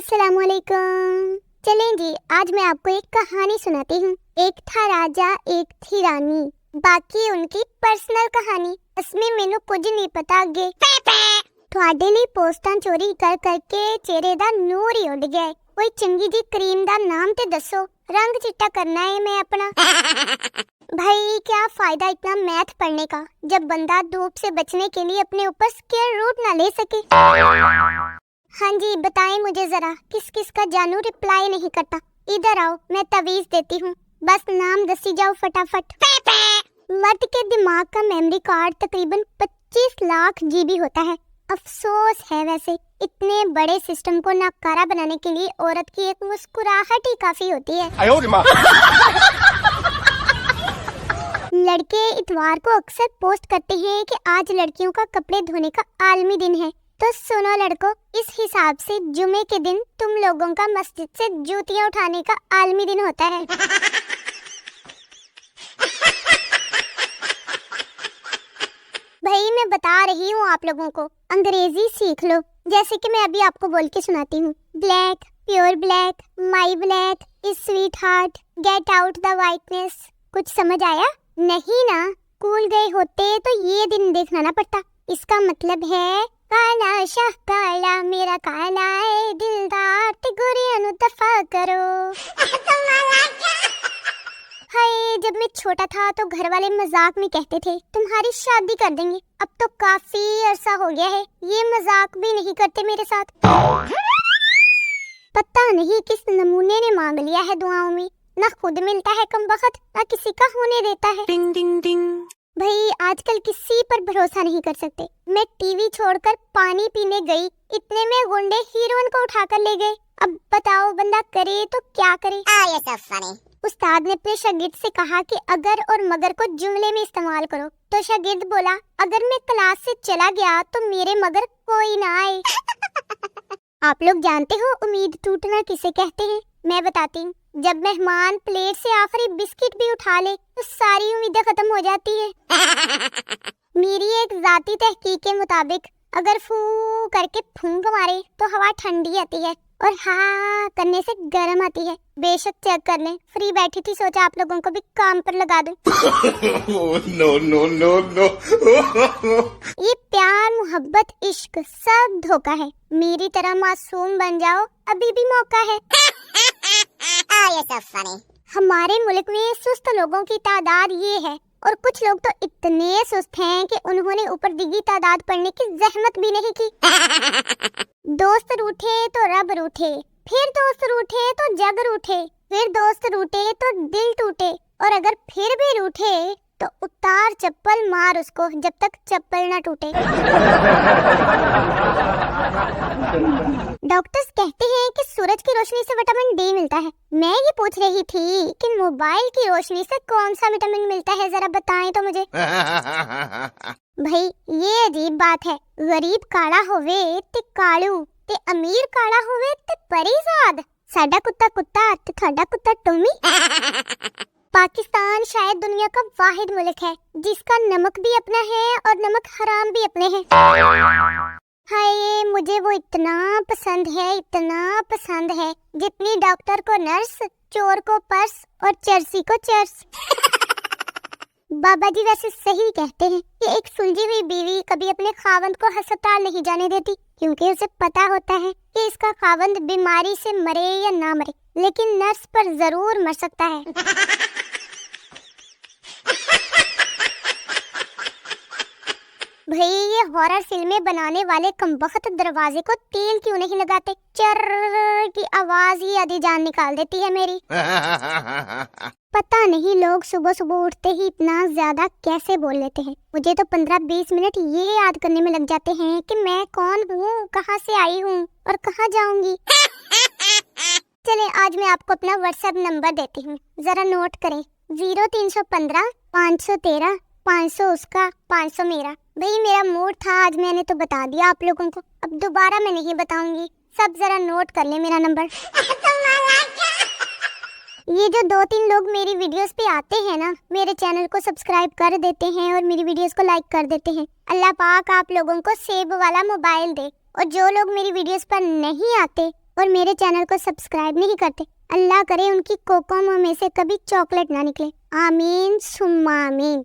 अस्सलाम वालेकुम। चलें जी, आज मैं आपको एक कहानी सुनाती हूँ। एक था राजा, एक थी रानी, बाकी उनकी पर्सनल कहानी। इसमें मैनू कुछ नहीं पता अगे। ਤੁਹਾਡੇ ਲਈ ਪੋਸਟਾਂ ਚੋਰੀ ਕਰ ਕਰਕੇ ਚਿਹਰੇ ਦਾ ਨੂਰ ਹੀ ਉੱਡ ਗਿਆ ਹੈ। ਕੋਈ ਚੰਗੀ ਜੀ ਕਰੀਮ ਦਾ ਨਾਮ ਤੇ ਦੱਸੋ, रंग चिट्टा करना है मैं अपना। भाई क्या फायदा इतना मैथ पढ़ने का जब बंदा धूप से बचने के लिए अपने ऊपर स्क्वायर रूट ना ले सके। हाँ जी, बताएं मुझे जरा, किस किस का जानू रिप्लाई नहीं करता। इधर आओ, मैं तवीज देती हूँ, बस नाम दसी जाओ फटाफट। मर्द के दिमाग का मेमोरी कार्ड तकरीबन 25 लाख GB होता है। अफसोस है वैसे, इतने बड़े सिस्टम को नाकारा बनाने के लिए औरत की एक मुस्कुराहट ही काफी होती है। लड़के इतवार को अक्सर पोस्ट करते हैं कि आज लड़कियों का कपड़े धोने का आलमी दिन है। तो सुनो लड़कों, इस हिसाब से जुमे के दिन तुम लोगों का मस्जिद से जूतियां उठाने का आलमी दिन होता है। भाई मैं बता रही हूँ आप लोगों को, अंग्रेजी सीख लो। जैसे कि मैं अभी आपको बोल के सुनाती हूँ। Black, pure black, my black is sweet heart, get out the whiteness. कुछ समझ आया? नहीं ना? स्कूल गए होते तो ये दिन देखना ना पड़ता। इसका मतलब है काला शाह काला मेरा काला है दिलदार ते गोरियां दफा करो। हाय, जब मैं छोटा था तो घर वाले मजाक में कहते थे तुम्हारी शादी कर देंगे। अब तो काफी अरसा हो गया है, ये मजाक भी नहीं करते मेरे साथ। पता नहीं किस नमूने ने मांग लिया है दुआओं में, ना खुद मिलता है कमबख्त, ना किसी का होने देता है। डिंग डिंग डिंग। भाई आजकल किसी पर भरोसा नहीं कर सकते। मैं टीवी छोड़कर पानी पीने गई, इतने में गुंडे हीरोइन को उठाकर ले गए। अब बताओ बंदा करे तो क्या करे। उस्ताद ने अपने शागिर्द से कहा कि अगर और मगर को जुमले में इस्तेमाल करो। तो शागिर्द बोला, अगर मैं क्लास से चला गया तो मेरे मगर कोई ना आए। आप लोग जानते हो उम्मीद टूटना किसे कहते हैं? मैं बताती हूँ। जब मेहमान प्लेट से आखिरी बिस्किट भी उठा ले तो सारी उम्मीदें खत्म हो जाती है। मेरी एक जाती तहकीक के मुताबिक अगर फू करके फूंक मारे तो हवा ठंडी आती है और हाँ करने से गर्म आती है। बेशक चेक कर लें, फ्री बैठी थी, सोचा आप लोगों को भी काम पर लगा दूं। No no no no. ये प्यार मोहब्बत इश्क सब धोखा है। मेरी तरह मासूम बन जाओ, अभी भी मौका है। हमारे मुल्क में सुस्त लोगों की तादाद ये है, और कुछ लोग तो इतने सुस्त हैं कि उन्होंने ऊपर दिगी तादाद पढ़ने की जहमत भी नहीं की। दोस्त रूठे तो रब रूठे, फिर दोस्त रूठे तो जग रूठे, फिर दोस्त रूठे तो दिल टूटे, और अगर फिर भी रूठे तो उतार चप्पल मार उसको जब तक चप्पल ना टूटे। डॉक्टर्स कहते हैं कि सूरज की रोशनी से विटामिन डी मिलता है। मैं ये पूछ रही थी कि मोबाइल की रोशनी से कौन सा विटामिन मिलता है, जरा बताएं तो मुझे। भाई ये अजीब बात है, गरीब काला होवे ते कालू ते अमीर काला होवे ते परीजाद। साडा कुत्ता कुत्ता ते थाडा कुत्ता टोमी। पाकिस्तान शायद दुनिया का वाहिद मुल्क है जिसका नमक भी अपना है और नमक हराम भी अपने हैं। हाय, मुझे वो इतना पसंद है जितनी डॉक्टर को नर्स, चोर को पर्स और चर्सी को चर्स। बाबा जी वैसे सही कहते हैं कि एक सुलझी हुई बीवी कभी अपने खावंद को अस्पताल नहीं जाने देती, क्योंकि उसे पता होता है कि इसका खावंद बीमारी से मरे या ना मरे, लेकिन नर्स पर जरूर मर सकता है। भाई ये हॉरर फिल्में बनाने वाले कमबख्त दरवाजे को तेल क्यों नहीं लगाते? चर्र की आवाज ही आधी जान निकाल देती है मेरी। पता नहीं लोग सुबह सुबह उठते ही इतना ज्यादा कैसे बोल लेते हैं। मुझे तो 15-20 मिनट ये याद करने में लग जाते हैं कि मैं कौन हूँ, कहाँ से आई हूँ और कहाँ जाऊंगी। चले आज मैं आपको अपना व्हाट्सएप नंबर देती हूँ, जरा नोट करें। 0315 513 500 उसका 500 मेरा। भाई मेरा मूड था आज, मैंने तो बता दिया आप लोगों को, अब दोबारा मैं नहीं बताऊंगी। सब जरा नोट कर ले मेरा नंबर। ये जो 2-3 लोग मेरी वीडियोस पे आते हैं ना, मेरे चैनल को सब्सक्राइब कर देते हैं और मेरी वीडियोस को लाइक कर देते हैं, अल्लाह पाक आप लोगों को सेब वाला मोबाइल दे। और जो लोग मेरी वीडियोस पर नहीं आते اور میرے چینل کو سبسکرائب نہیں کرتے، اللہ کرے ان کی کوکومو میں سے کبھی چاکلیٹ نہ نکلے، آمین ثم آمین۔